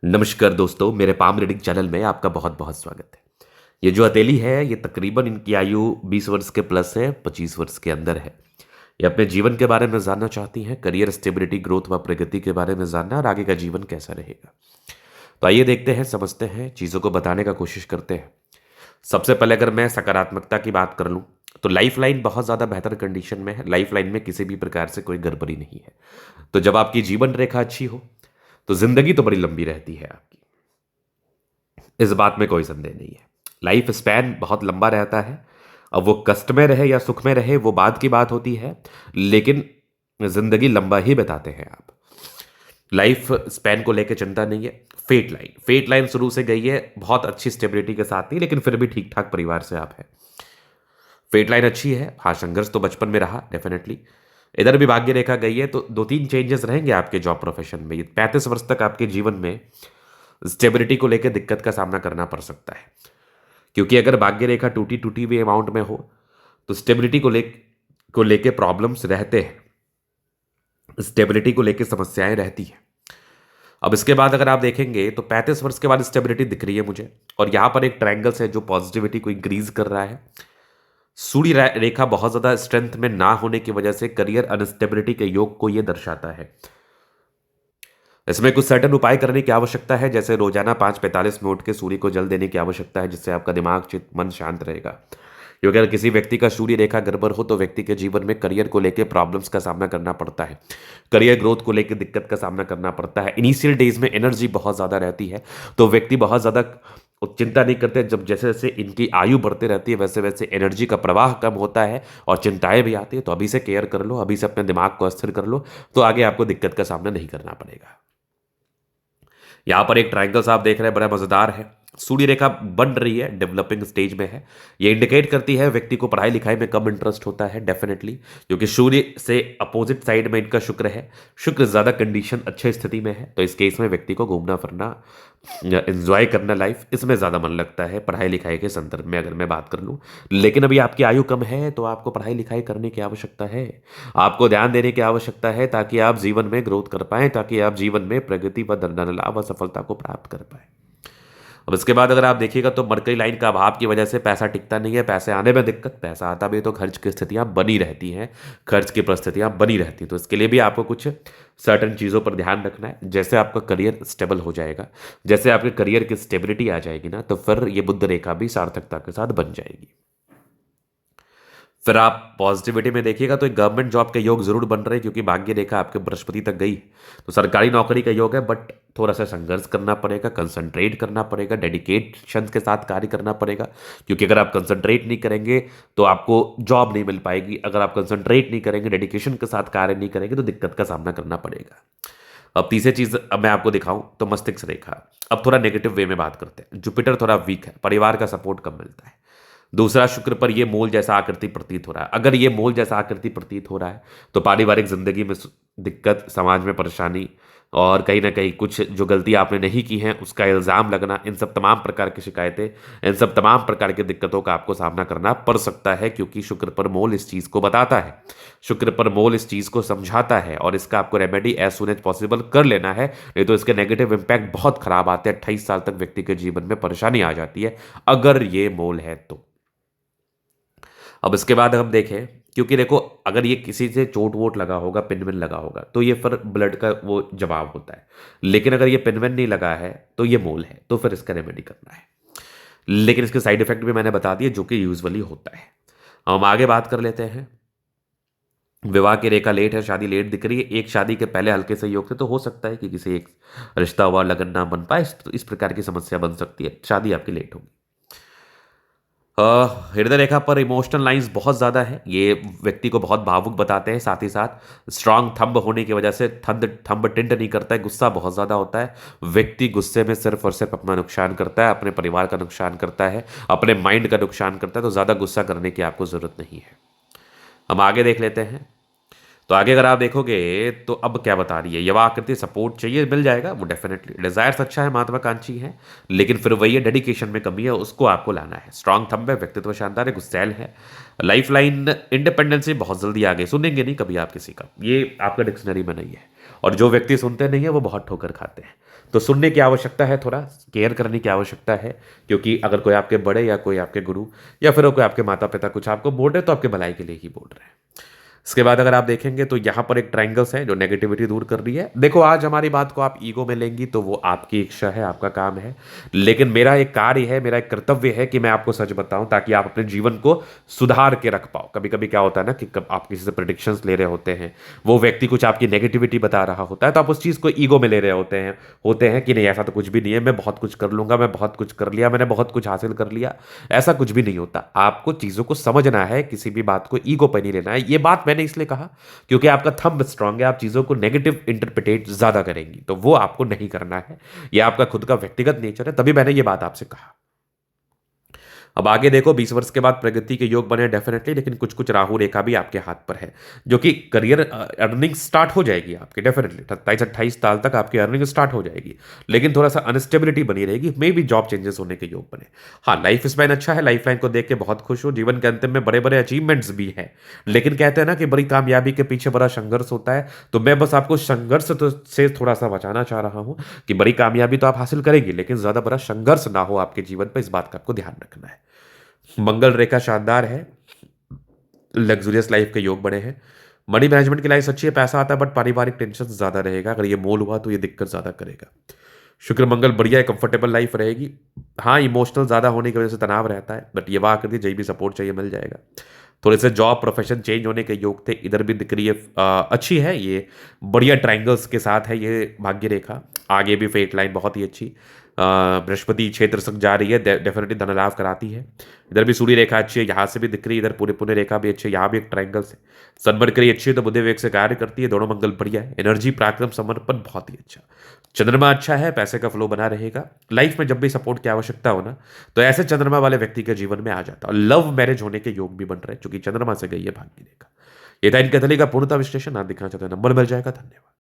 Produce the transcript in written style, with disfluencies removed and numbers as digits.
नमस्कार दोस्तों, मेरे पाम रीडिंग चैनल में आपका बहुत बहुत स्वागत है। ये जो हथेली है, ये तकरीबन इनकी आयु 20 वर्ष के प्लस है, 25 वर्ष के अंदर है। ये अपने जीवन के बारे में जानना चाहती हैं, करियर स्टेबिलिटी, ग्रोथ व प्रगति के बारे में जानना और आगे का जीवन कैसा रहेगा। तो आइए देखते हैं, समझते हैं, चीज़ों को बताने का कोशिश करते हैं। सबसे पहले अगर मैं सकारात्मकता की बात कर लूँ, तो लाइफ लाइन बहुत ज़्यादा बेहतर कंडीशन में है। लाइफ लाइन में किसी भी प्रकार से कोई गड़बड़ी नहीं है। तो जब आपकी जीवन रेखा अच्छी हो तो जिंदगी तो बड़ी लंबी रहती है आपकी, इस बात में कोई संदेह नहीं है। लाइफ स्पैन बहुत लंबा रहता है। अब वो कष्ट में रहे या सुख में रहे वो बाद की बात होती है, लेकिन जिंदगी लंबा ही बताते हैं आप। लाइफ स्पैन को लेकर चिंता नहीं है। फेट लाइन शुरू से गई है, बहुत अच्छी स्टेबिलिटी के साथ नहीं, लेकिन फिर भी ठीक ठाक परिवार से आप हैं। फेट लाइन अच्छी है। हाँ, संघर्ष तो बचपन में रहा डेफिनेटली। इधर भी भाग्य रेखा गई है, तो दो तीन चेंजेस रहेंगे आपके जॉब प्रोफेशन में। ये 35 वर्ष तक आपके जीवन में स्टेबिलिटी को लेकर दिक्कत का सामना करना पड़ सकता है, क्योंकि अगर भाग्य रेखा टूटी टूटी हुई अमाउंट में हो तो स्टेबिलिटी को लेके प्रॉब्लम्स रहते हैं, स्टेबिलिटी को लेके समस्याएं रहती हैं। अब इसके बाद अगर आप देखेंगे तो 35 वर्ष के बाद स्टेबिलिटी दिख रही है मुझे, और यहां पर एक ट्रायंगल्स है जो पॉजिटिविटी को इंक्रीज कर रहा है। सूर्य रेखा बहुत ज्यादा स्ट्रेंथ में ना होने की वजह से करियर अनस्टेबिलिटी के योग को यह दर्शाता है। इसमें कुछ सर्टन उपाय करने की आवश्यकता है, जैसे रोजाना 5:45 मिनट के सूर्य को जल देने की आवश्यकता है, जिससे आपका दिमाग, चित्त, मन शांत रहेगा। क्योंकि अगर किसी व्यक्ति का सूर्य रेखा गड़बड़ हो तो व्यक्ति के जीवन में करियर को लेकर प्रॉब्लम्स का सामना करना पड़ता है, करियर ग्रोथ को लेकर दिक्कत का सामना करना पड़ता है। इनिशियल डेज में एनर्जी बहुत ज़्यादा रहती है, तो व्यक्ति बहुत ज़्यादा चिंता नहीं करते। जब जैसे जैसे इनकी आयु बढ़ती रहती है वैसे वैसे एनर्जी का प्रवाह कम होता है और चिंताएं भी आती है। तो अभी से केयर कर लो, अभी से अपने दिमाग को अस्थिर कर लो, तो आगे आपको दिक्कत का सामना नहीं करना पड़ेगा। यहां पर एक ट्रायंगल्स आप देख रहे हैं, बड़ा मजेदार है। सूर्य रेखा बन रही है, डेवलपिंग स्टेज में है। ये इंडिकेट करती है व्यक्ति को पढ़ाई लिखाई में कम इंटरेस्ट होता है डेफिनेटली, क्योंकि सूर्य से अपोजिट साइड में इनका शुक्र है। शुक्र ज्यादा कंडीशन अच्छे स्थिति में है, तो इस केस में व्यक्ति को घूमना फिरना, एंजॉय करना, लाइफ, इसमें ज्यादा मन लगता है पढ़ाई लिखाई के संदर्भ में अगर मैं बात कर लूँ। लेकिन अभी आपकी आयु कम है, तो आपको पढ़ाई लिखाई करने की आवश्यकता है, आपको ध्यान देने की आवश्यकता है, ताकि आप जीवन में ग्रोथ कर पाएं, ताकि आप जीवन में प्रगति व धन लाभ व सफलता को प्राप्त कर पाएं। अब इसके बाद अगर आप देखिएगा तो मरकरी लाइन का अभाव की वजह से पैसा टिकता नहीं है, पैसे आने में दिक्कत, पैसा आता भी तो खर्च की स्थितियां बनी रहती हैं, खर्च की परिस्थितियां बनी रहती हैं। तो इसके लिए भी आपको कुछ सर्टन चीज़ों पर ध्यान रखना है। जैसे आपका करियर स्टेबल हो जाएगा, जैसे आपके करियर की स्टेबिलिटी आ जाएगी ना, तो फिर ये बुद्ध रेखा भी सार्थकता के साथ बन जाएगी। फिर आप पॉजिटिविटी में देखिएगा तो एक गवर्नमेंट जॉब के योग जरूर बन रहे हैं, क्योंकि भाग्य रेखा आपके बृहस्पति तक गई, तो सरकारी नौकरी का योग है। बट थोड़ा सा संघर्ष करना पड़ेगा, कंसंट्रेट करना पड़ेगा, डेडिकेशन के साथ कार्य करना पड़ेगा, क्योंकि अगर आप कंसंट्रेट नहीं करेंगे तो आपको जॉब नहीं मिल पाएगी। अगर आप कंसंट्रेट नहीं करेंगे, डेडिकेशन के साथ कार्य नहीं करेंगे, तो दिक्कत का सामना करना पड़ेगा। अब तीसरी चीज अब मैं आपको दिखाऊं तो मस्तिष्क रेखा। अब थोड़ा नेगेटिव वे में बात करते हैं। जुपिटर थोड़ा वीक है, परिवार का सपोर्ट कम मिलता है। दूसरा, शुक्र पर ये मोल जैसा आकृति प्रतीत हो रहा है। अगर ये मोल जैसा आकृति प्रतीत हो रहा है तो पारिवारिक जिंदगी में दिक्कत, समाज में परेशानी, और कहीं ना कहीं कुछ जो गलती आपने नहीं की है उसका इल्जाम लगना, इन सब तमाम प्रकार की शिकायतें, इन सब तमाम प्रकार की दिक्कतों का आपको सामना करना पड़ सकता है, क्योंकि शुक्र पर मोल इस चीज को बताता है, शुक्र पर मोल इस चीज को समझाता है, और इसका आपको remedy as soon as possible कर लेना है, नहीं तो इसके नेगेटिव इंपैक्ट बहुत खराब आते हैं। 28 साल तक व्यक्ति के जीवन में परेशानी आ जाती है अगर ये मोल है तो। अब इसके बाद हम देखें, क्योंकि देखो अगर ये किसी से चोट वोट लगा होगा, पिन विन लगा होगा, तो ये फिर ब्लड का वो जवाब होता है। लेकिन अगर ये पिन विन नहीं लगा है तो ये मोल है, तो फिर इसका रेमेडी करना है। लेकिन इसके साइड इफेक्ट भी मैंने बता दिए, जो कि यूजुअली होता है। हम आगे बात कर लेते हैं। विवाह की रेखा लेट है, शादी लेट दिख रही है। एक शादी के पहले हल्के से योग थे, तो हो सकता है कि किसी एक रिश्ता हुआ, लगन ना बन पाए, तो इस प्रकार की समस्या बन सकती है, शादी आपकी लेट होगी। हृदय रेखा पर इमोशनल लाइंस बहुत ज़्यादा है, ये व्यक्ति को बहुत भावुक बताते हैं। साथ ही साथ स्ट्रांग थंब होने की वजह से थंब टिंट नहीं करता है, गुस्सा बहुत ज़्यादा होता है। व्यक्ति गुस्से में सिर्फ और सिर्फ अपना नुकसान करता है, अपने परिवार का नुकसान करता है, अपने माइंड का नुकसान करता है। तो ज़्यादा गुस्सा करने की आपको ज़रूरत नहीं है। हम आगे देख लेते हैं। तो आगे अगर आप देखोगे तो अब क्या बता रही है, युवा आकृति सपोर्ट चाहिए, मिल जाएगा वो डेफिनेटली। डिजायर्स अच्छा है, महत्वाकांक्षी है, लेकिन फिर वही है, डेडिकेशन में कमी है, उसको आपको लाना है। स्ट्रांग थंब है, व्यक्तित्व शानदार है, गुस्सैल है। लाइफ लाइन इंडिपेंडेंस से बहुत जल्दी आगे, सुनेंगे नहीं कभी आप किसी का, ये आपका डिक्शनरी में नहीं है। और जो व्यक्ति सुनते नहीं है वो बहुत ठोकर खाते हैं। तो सुनने की आवश्यकता है, थोड़ा केयर करने की आवश्यकता है, क्योंकि अगर कोई आपके बड़े या कोई आपके गुरु या फिर कोई आपके माता पिता कुछ आपको बोल रहे हैं तो आपके भलाई के लिए ही बोल रहे हैं। इसके बाद अगर आप देखेंगे तो यहाँ पर एक ट्रायंगल्स है जो नेगेटिविटी दूर कर रही है। देखो, आज हमारी बात को आप ईगो में लेंगी तो वो आपकी इच्छा है, आपका काम है, लेकिन मेरा एक कार्य है, मेरा एक कर्तव्य है कि मैं आपको सच बताऊं ताकि आप अपने जीवन को सुधार के रख पाओ। कभी कभी क्या होता है ना कि कब आप किसी से प्रिडिक्शंस ले रहे होते हैं, वो व्यक्ति कुछ आपकी नेगेटिविटी बता रहा होता है, तो आप उस चीज़ को ईगो में ले रहे होते हैं कि नहीं, ऐसा तो कुछ भी नहीं है, मैं बहुत कुछ कर लूंगा, मैं बहुत कुछ कर लिया, मैंने बहुत कुछ हासिल कर लिया। ऐसा कुछ भी नहीं होता। आपको चीज़ों को समझना है, किसी भी बात को ईगो पर नहीं लेना है। ये बात मैंने इसलिए कहा क्योंकि आपका थंब स्ट्रांग है, आप चीजों को नेगेटिव इंटरप्रिटेट ज्यादा करेंगी, तो वो आपको नहीं करना है। ये आपका खुद का व्यक्तिगत नेचर है, तभी मैंने ये बात आपसे कहा। अब आगे देखो, 20 वर्ष के बाद प्रगति के योग बने डेफिनेटली, लेकिन कुछ कुछ राहु रेखा भी आपके हाथ पर है, जो कि करियर अर्निंग स्टार्ट हो जाएगी आपकी डेफिनेटली। 27-28 साल तक आपकी अर्निंग स्टार्ट हो जाएगी, लेकिन थोड़ा सा अनस्टेबिलिटी बनी रहेगी, मे भी जॉब चेंजेस होने के योग बने। हाँ, लाइफ स्पैन अच्छा है, लाइफ लाइन को देख के बहुत खुश हूँ। जीवन के अंतिम में बड़े बड़े अचीवमेंट्स भी हैं, लेकिन कहते हैं ना कि बड़ी कामयाबी के पीछे बड़ा संघर्ष होता है, तो मैं बस आपको संघर्ष से थोड़ा सा बचाना चाह रहा हूँ कि बड़ी कामयाबी तो आप हासिल करेंगे, लेकिन ज्यादा बड़ा संघर्ष ना हो आपके जीवन पर, इस बात का आपको ध्यान रखना है। मंगल रेखा शानदार है, लग्जूरियस लाइफ के योग बने हैं। मनी मैनेजमेंट की लाइफ अच्छी है, पैसा आता है, बट पारिवारिक टेंशन ज्यादा रहेगा। अगर ये मोल हुआ तो ये दिक्कत ज्यादा करेगा। शुक्र मंगल बढ़िया है, कंफर्टेबल लाइफ रहेगी। हाँ, इमोशनल ज्यादा होने की वजह से तनाव रहता है, बट ये वाह कर दी, भी सपोर्ट चाहिए मिल जाएगा। थोड़े से जॉब प्रोफेशन चेंज होने के योग थे, इधर भी दिख रही है अच्छी है, ये बढ़िया ट्रायंगल्स के साथ है ये भाग्य रेखा। आगे भी फेट लाइन बहुत ही अच्छी, बृहस्पति क्षेत्र तक जा रही है, डेफिनेटली धन लाभ कराती है। इधर भी सूर्य रेखा अच्छी है, यहाँ से भी दिख रही है, इधर पूरे पुण्य रेखा भी अच्छी है, यहाँ भी एक ट्रायंगल से सनबर्ड करी अच्छी है, तो बुद्धि वेग से कार्य करती है। दोनों मंगल बढ़िया है, एनर्जी पराक्रम समर्पण बहुत ही अच्छा। चंद्रमा अच्छा है, पैसे का फ्लो बना रहेगा। लाइफ में जब भी सपोर्ट की आवश्यकता हो ना, तो ऐसे चंद्रमा वाले व्यक्ति के जीवन में आ जाता है। और लव मैरिज होने के योग भी बन रहे हैं, क्योंकि चंद्रमा से गई है भाग्य रेखा। ये था इनके तले का पूर्णता विश्लेषण। आप दिखाना चाहते हैं नंबर मिल जाएगा। धन्यवाद।